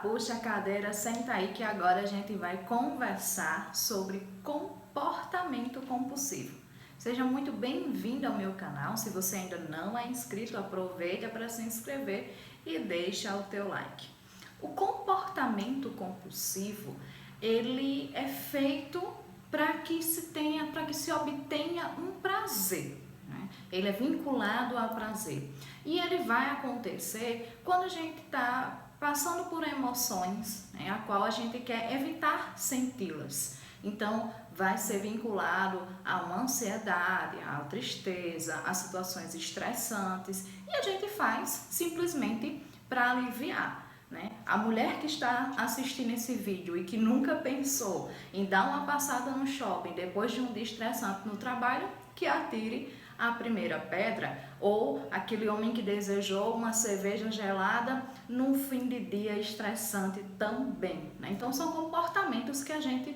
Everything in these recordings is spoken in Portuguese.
puxa a cadeira, senta aí que agora a gente vai conversar sobre comportamento compulsivo. Seja muito bem-vindo ao meu canal. Se você ainda não é inscrito, aproveita para se inscrever e deixa o teu like. O comportamento compulsivo, ele é feito para que se obtenha um prazer. Ele é vinculado ao prazer e ele vai acontecer quando a gente está passando por emoções, a qual a gente quer evitar senti-las. Então, vai ser vinculado a uma ansiedade, a tristeza, a situações estressantes e a gente faz simplesmente para aliviar. A mulher que está assistindo esse vídeo e que nunca pensou em dar uma passada no shopping depois de um dia estressante no trabalho, que atire a primeira pedra, ou aquele homem que desejou uma cerveja gelada num fim de dia estressante também. Então são comportamentos que a gente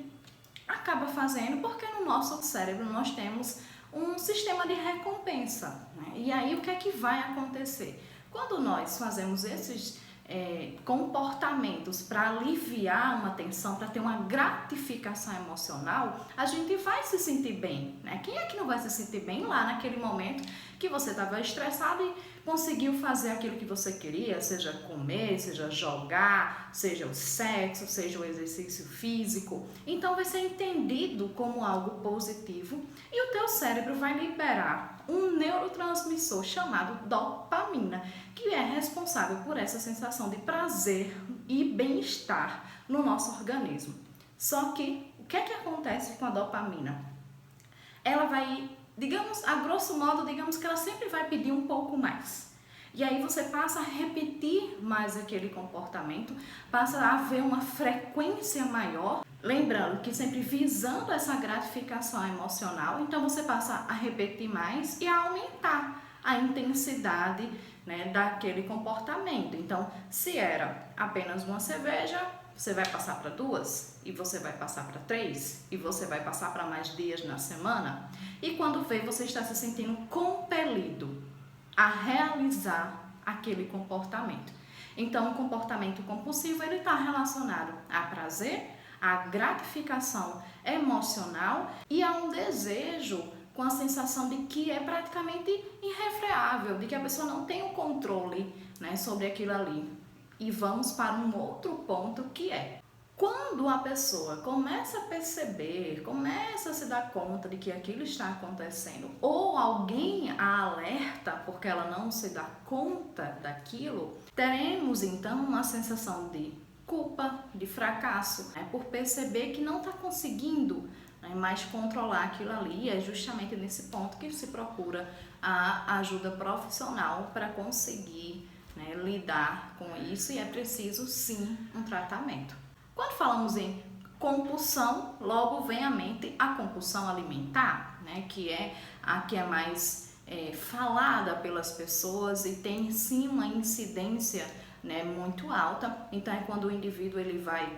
acaba fazendo porque no nosso cérebro nós temos um sistema de recompensa. E aí o que é que vai acontecer? Quando nós fazemos esses comportamentos para aliviar uma tensão, para ter uma gratificação emocional, a gente vai se sentir bem, Quem é que não vai se sentir bem lá naquele momento que você estava estressado e conseguiu fazer aquilo que você queria, seja comer, seja jogar, seja o sexo, seja o exercício físico? Então vai ser entendido como algo positivo e o teu cérebro vai liberar um neurotransmissor chamado dopamina, que é responsável por essa sensação de prazer e bem-estar no nosso organismo. Só que o que é que acontece com a dopamina? Ela vai, a grosso modo, que ela sempre vai pedir um pouco mais. E aí você passa a repetir mais aquele comportamento, passa a haver uma frequência maior, lembrando que sempre visando essa gratificação emocional, então você passa a repetir mais e a aumentar a intensidade, daquele comportamento. Então, se era apenas uma cerveja, você vai passar para 2, e você vai passar para 3, e você vai passar para mais dias na semana. E quando vê, você está se sentindo compelido a realizar aquele comportamento. Então, o comportamento compulsivo ele está relacionado a prazer, a gratificação emocional e a um desejo com a sensação de que é praticamente irrefreável, de que a pessoa não tem o controle, sobre aquilo ali. E vamos para um outro ponto que é: quando a pessoa começa a perceber, começa a se dar conta de que aquilo está acontecendo, ou alguém a alerta porque ela não se dá conta daquilo, teremos então uma sensação de culpa, de fracasso, por perceber que não está conseguindo mais controlar aquilo ali. E é justamente nesse ponto que se procura a ajuda profissional para conseguir lidar com isso, e é preciso sim um tratamento. Quando falamos em compulsão, logo vem à mente a compulsão alimentar, que é a que é mais falada pelas pessoas e tem sim uma incidência muito alta. Então é quando o indivíduo ele vai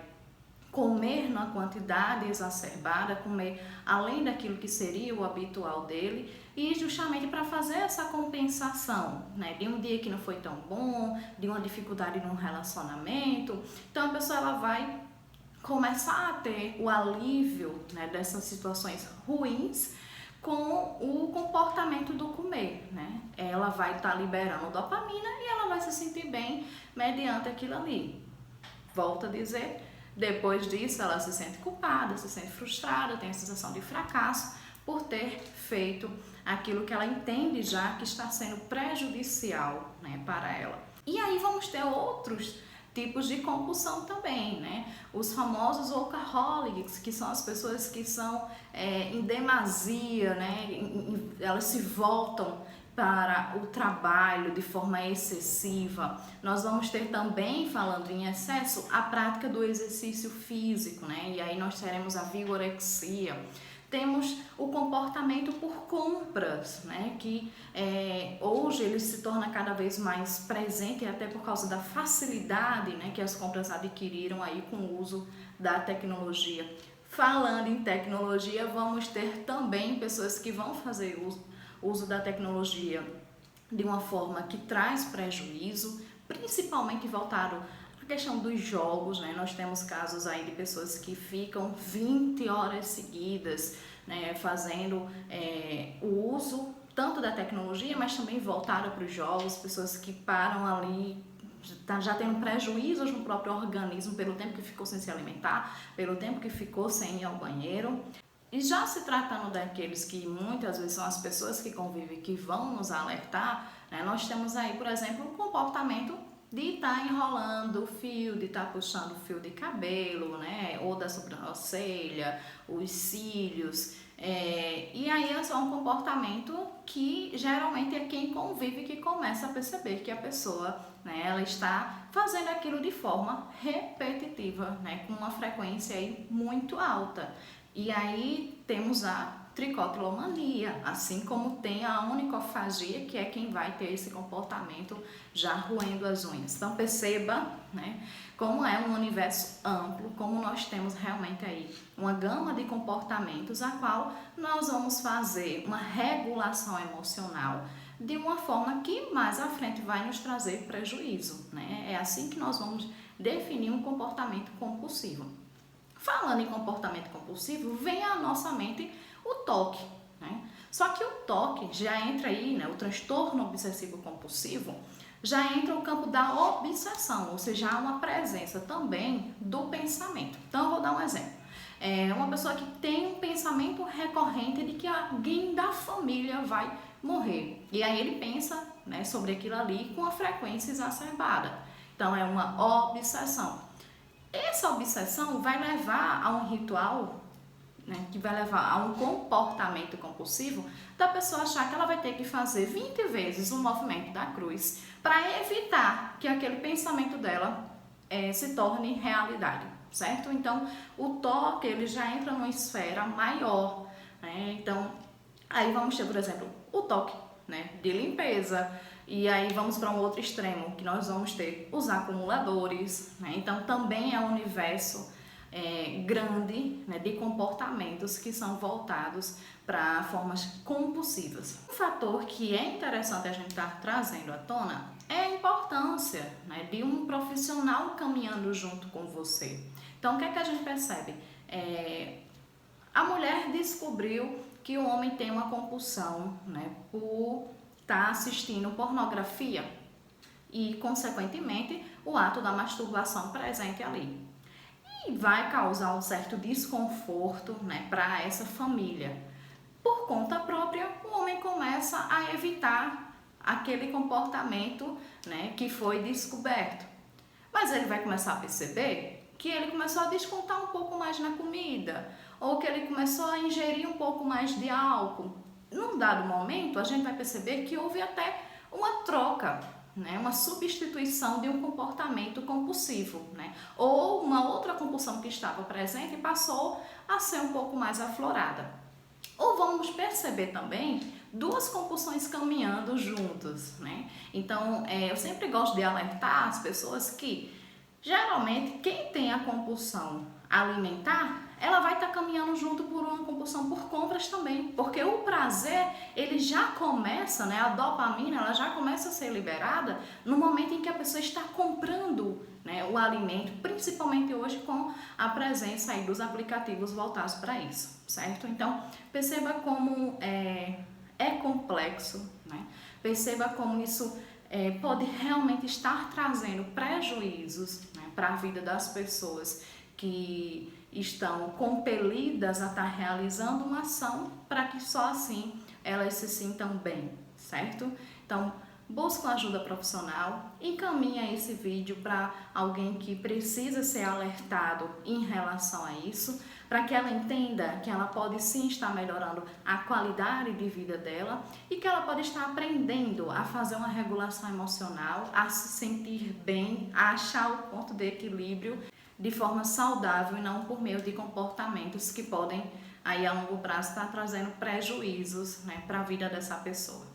comer numa quantidade exacerbada, comer além daquilo que seria o habitual dele, e justamente para fazer essa compensação, de um dia que não foi tão bom, de uma dificuldade num relacionamento. Então a pessoa ela vai começar a ter o alívio, dessas situações ruins com o comportamento do comer, Ela vai estar liberando dopamina e ela vai se sentir bem mediante aquilo ali. Volto a dizer, depois disso ela se sente culpada, se sente frustrada, tem a sensação de fracasso por ter feito aquilo que ela entende já que está sendo prejudicial, para ela. E aí vamos ter outros tipos de compulsão também, Os famosos workaholics, que são as pessoas que são em demasia, Elas se voltam para o trabalho de forma excessiva. Nós vamos ter também, falando em excesso, a prática do exercício físico, E aí nós teremos a vigorexia. Temos o comportamento por compras, que hoje ele se torna cada vez mais presente, até por causa da facilidade, que as compras adquiriram aí com o uso da tecnologia. Falando em tecnologia, vamos ter também pessoas que vão fazer uso da tecnologia de uma forma que traz prejuízo, principalmente voltado questão dos jogos, né? Nós temos casos aí de pessoas que ficam 20 horas seguidas, né, fazendo o uso tanto da tecnologia, mas também voltado para os jogos, pessoas que param ali já tendo prejuízos no próprio organismo pelo tempo que ficou sem se alimentar, pelo tempo que ficou sem ir ao banheiro. E já se tratando daqueles que muitas vezes são as pessoas que convivem, que vão nos alertar, né, nós temos aí, por exemplo, o comportamento de estar enrolando o fio, de estar puxando o fio de cabelo, né, ou da sobrancelha, os cílios. E aí é só um comportamento que geralmente é quem convive que começa a perceber que a pessoa, né, ela está fazendo aquilo de forma repetitiva, né, com uma frequência aí muito alta. E aí temos a tricotilomania, assim como tem a onicofagia, que é quem vai ter esse comportamento já roendo as unhas. Então perceba, né, como é um universo amplo, como nós temos realmente aí uma gama de comportamentos a qual nós vamos fazer uma regulação emocional de uma forma que mais à frente vai nos trazer prejuízo, né? É assim que nós vamos definir um comportamento compulsivo. Falando em comportamento compulsivo, vem à nossa mente o toque, né? Só que o toque já entra aí, né? O transtorno obsessivo compulsivo já entra no campo da obsessão, ou seja, há uma presença também do pensamento. Então, eu vou dar um exemplo. Uma pessoa que tem um pensamento recorrente de que alguém da família vai morrer. E aí ele pensa, né, sobre aquilo ali com a frequência exacerbada. Então, é uma obsessão. Essa obsessão vai levar a um ritual, né, que vai levar a um comportamento compulsivo da pessoa achar que ela vai ter que fazer 20 vezes o movimento da cruz para evitar que aquele pensamento dela se torne realidade, certo? Então, o toque ele já entra numa esfera maior, né? Então, aí vamos ter, por exemplo, o toque, né, de limpeza. E aí vamos para um outro extremo, que nós vamos ter os acumuladores, né? Então também é um universo grande, né, de comportamentos que são voltados para formas compulsivas. Um fator que é interessante a gente estar trazendo à tona é a importância, né, de um profissional caminhando junto com você. Então o que é que a gente percebe? A mulher descobriu que o homem tem uma compulsão, né, por estar assistindo pornografia e, consequentemente, o ato da masturbação presente ali. E vai causar um certo desconforto, né, para essa família. Por conta própria, o homem começa a evitar aquele comportamento, né, que foi descoberto. Mas ele vai começar a perceber que ele começou a descontar um pouco mais na comida, ou que ele começou a ingerir um pouco mais de álcool. Num dado momento, a gente vai perceber que houve até uma troca, né? Uma substituição de um comportamento compulsivo, né? Ou uma outra compulsão que estava presente passou a ser um pouco mais aflorada. Ou vamos perceber também duas compulsões caminhando juntas, né? Então, eu sempre gosto de alertar as pessoas que, geralmente, quem tem a compulsão alimentar, ela vai estar caminhando junto por uma compulsão por compras também, porque o prazer, ele já começa, né, a dopamina, ela já começa a ser liberada no momento em que a pessoa está comprando, né, o alimento, principalmente hoje com a presença aí dos aplicativos voltados para isso, certo? Então, perceba como é complexo, né? Perceba como isso pode realmente estar trazendo prejuízos, né, para a vida das pessoas que estão compelidas a estar realizando uma ação para que só assim elas se sintam bem, certo? Então, busca uma ajuda profissional, encaminha esse vídeo para alguém que precisa ser alertado em relação a isso, para que ela entenda que ela pode sim estar melhorando a qualidade de vida dela e que ela pode estar aprendendo a fazer uma regulação emocional, a se sentir bem, a achar o ponto de equilíbrio de forma saudável e não por meio de comportamentos que podem aí a longo prazo estar trazendo prejuízos, né, para a vida dessa pessoa.